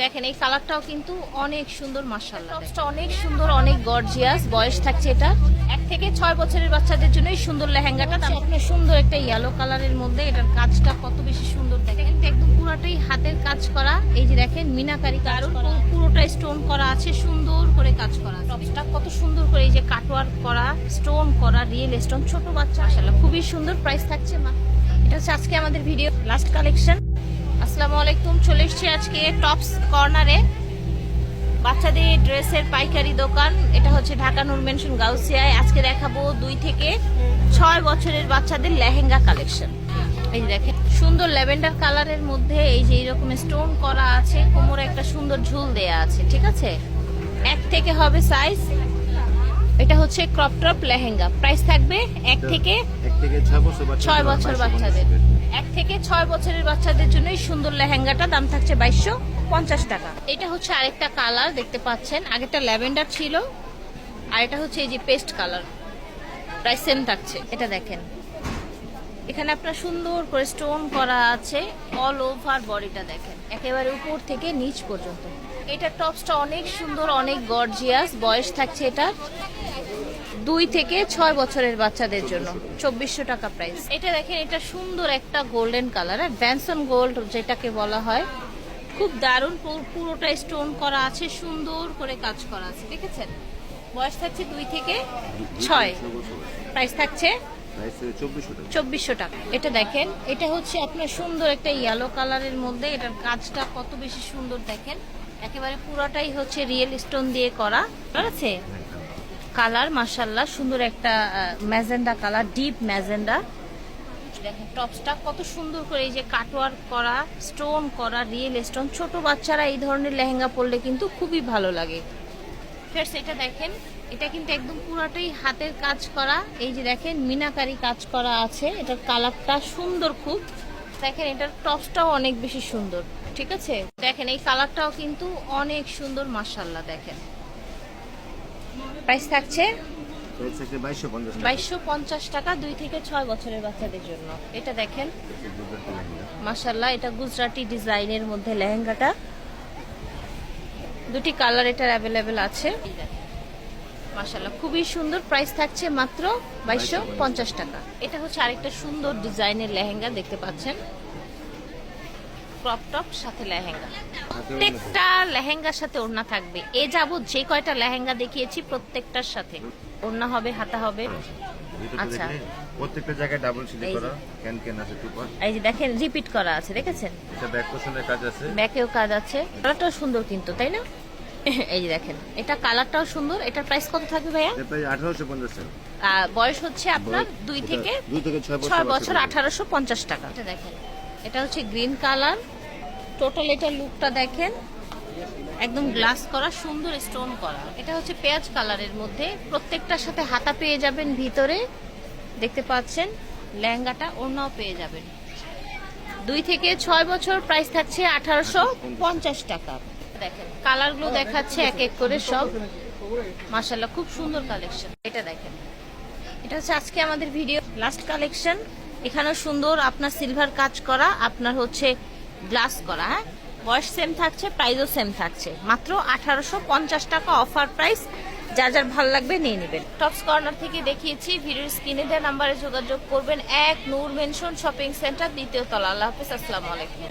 দেখেন এই কালারটাও কিন্তু অনেক সুন্দর, মাশাআল্লাহ টপসটা অনেক সুন্দর, অনেক গর্জিয়াস। বয়স থাকছে এটা 1 থেকে 6 বছরের বাচ্চাদের জন্য এই সুন্দর লেহেঙ্গাটা। আপনার সুন্দর একটা ইয়েলো কালারের মধ্যে, এটার কাজটা কত বেশি সুন্দর দেখেন, কিন্তু একদম পুরোটাই হাতের কাজ করা। এই যে দেখেন মিনাকারি কাজ করা, পুরোটা স্টোন করা আছে, সুন্দর করে কাজ করা। টপসটা কত সুন্দর করে এই যে কাটওয়ার্ক করা, স্টোন করা, রিয়েল স্টোন, ছোট বাচ্চা মাশাআল্লাহ খুবই সুন্দর। প্রাইস থাকছে এটা হচ্ছে আজকে আমাদের ভিডিও লাস্ট কালেকশন। আসসালামু আলাইকুম, চলে এসেছি আজকে টপস কর্নারে, বাচ্চাদের ড্রেসের পাইকারি দোকান। এটা হচ্ছে ঢাকা নূর মেনশন গাউসিয়ায়। আজকে দেখাবো 2 থেকে 6 বছরের বাচ্চাদের লেহেঙ্গা কালেকশন। এই যে দেখেন সুন্দর ল্যাভেন্ডার কালারের মধ্যে এই যে এরকম স্টোন করা আছে, কোমরে একটা সুন্দর ঝুল দেয়া আছে, ঠিক আছে। 1 থেকে হবে সাইজ। এটা হচ্ছে ক্রপ টপ লেহেঙ্গা। প্রাইস থাকবে 1 থেকে 6 বছর বাচ্চাদের। 1 থেকে 6 বছরের বাচ্চাদের জন্য এই সুন্দর লেহেঙ্গাটা দাম থাকছে 2250 টাকা। এটা হচ্ছে আরেকটা কালার দেখতে পাচ্ছেন, আগেরটা ল্যাভেন্ডার ছিল আর এটা হচ্ছে এই যে পেস্ট কালার। প্রাইস সেম থাকছে। এটা দেখেন এখানে আপনার সুন্দর করে স্টোন করা আছে, অল ওভার বডিটা দেখেন একেবারে উপর থেকে নিচ পর্যন্ত। এটা টপসটা অনেক সুন্দর, অনেক গর্জিয়াস। বয়স থাকছে এটা 2 থেকে 6 বছরের বাচ্চাদের জন্য 2400 টাকা প্রাইস। এটা দেখেন এটা সুন্দর একটা গোল্ডেন কালার, ভ্যানসন গোল্ড যেটাকে বলা হয়, খুব দারুণ। পুরোটা স্টোন করা আছে, সুন্দর করে কাজ করা আছে, দেখেছেন। বয়স থাকছে 2 থেকে 6। প্রাইস থাকছে 2400 টাকা। এটা দেখেন এটা হচ্ছে আপনার সুন্দর একটা ইয়েলো কালারের মধ্যে, এটার কাজটা কত বেশি সুন্দর দেখেন, একেবারে পুরোটাই হচ্ছে রিয়েল স্টোন দিয়ে করা আছে। কালার মাশাআল্লাহ সুন্দর একটা ম্যাজেন্ডা কালার, ডিপ ম্যাজেন্ডা। দেখেন টপসটা কত সুন্দর করে এই যে কাটওয়ার্ক করা, স্টোন করা, রিয়েল স্টোন। ছোট বাচ্চারা এই ধরনের লেহেঙ্গা পরলে কিন্তু খুবই ভালো লাগে। ফেরস এটা দেখেন এটা কিন্তু একদম পুরাটাই হাতের কাজ করা। এই যে দেখেন মিনাকারি কাজ করা আছে, এটার কালারটা সুন্দর খুব। দেখেন এটার টপসটাও অনেক বেশি সুন্দর, ঠিক আছে। দেখেন এই কালারটাও কিন্তু অনেক সুন্দর মাশাআল্লাহ। দেখেন প্রাইস থাকছে 2250 টাকা 2 থেকে 6 বছরের বাচ্চাদের জন্য। এটা দেখেন মাশাআল্লাহ, এটা গুজরাটি ডিজাইনের মধ্যে লেহেঙ্গাটা, 2টি কালার এটার অ্যাভেলেবেল আছে মাশাআল্লাহ খুবই সুন্দর। প্রাইস থাকছে মাত্র 2250 টাকা। এটা হচ্ছে আরেকটা সুন্দর ডিজাইনের লেহেঙ্গা দেখতে পাচ্ছেন, ক্রপ টপ সাথে লেহেঙ্গা। প্রত্যেকটা লেহেঙ্গার সাথে ওড়না থাকবে। এ যাবত যে কয়টা লেহেঙ্গা দেখিয়েছি প্রত্যেকটার সাথে ওড়না হবে, হাতা হবে। আচ্ছা প্রত্যেকটা জায়গায় ডাবল সিলাই করা, ক্যান আছে টুপার। এই যে দেখেন রিপিট করা আছে, দেখেছেন। এটা ব্যাক পোর্শনের কাজ আছে, ব্যাকেও কাজ আছে। কালারটাও সুন্দর কিন্তু, তাই না? এই যে দেখেন এটা কালারটাও সুন্দর। এটার প্রাইস কত থাকবে ভাইয়া? এটা প্রায় 1850 টাকা। বয়স হচ্ছে আপনার 2 থেকে 6 বছর, 1850 টাকা। এটা দেখেন এটা হচ্ছে গ্রিন কালার। টোটাল এটা লুকটা দেখেন একদম গ্লাস করা, সুন্দর স্টোন করা। এটা হচ্ছে পেঁয়াজ কালারের মধ্যে, প্রত্যেকটার সাথে হাতা পেয়ে যাবেন ভিতরে, দেখতে পাচ্ছেন। লেহেঙ্গাটা ওড়নাও পেয়ে যাবেন। 2 থেকে 6 বছর। প্রাইস থাকছে 1850 টাকা। দেখেন কালারগুলো দেখাচ্ছে এক এক করে সব মাশাআল্লাহ খুব সুন্দর কালেকশন। এটা দেখেন এটা হচ্ছে আজকে আমাদের ভিডিও লাস্ট কালেকশন। এখানেও সুন্দর আপনার সিলভার কাজ করা, আপনার হচ্ছে গ্লাস করা। হ্যাঁ, বয়স সেম থাকছে, প্রাইসও সেম থাকছে, মাত্র 1850 টাকা অফার প্রাইস। যার যার ভালো লাগবে নিয়ে নেবেন। টপস কর্নার থেকে দেখিয়েছি, ভিডিওর স্ক্রিনে দেওয়া নাম্বারে যোগাযোগ করবেন। 1 নূর মেনশন শপিং সেন্টার, 2য় তলা। আল্লাহ হাফেজ, আসসালামু আলাইকুম।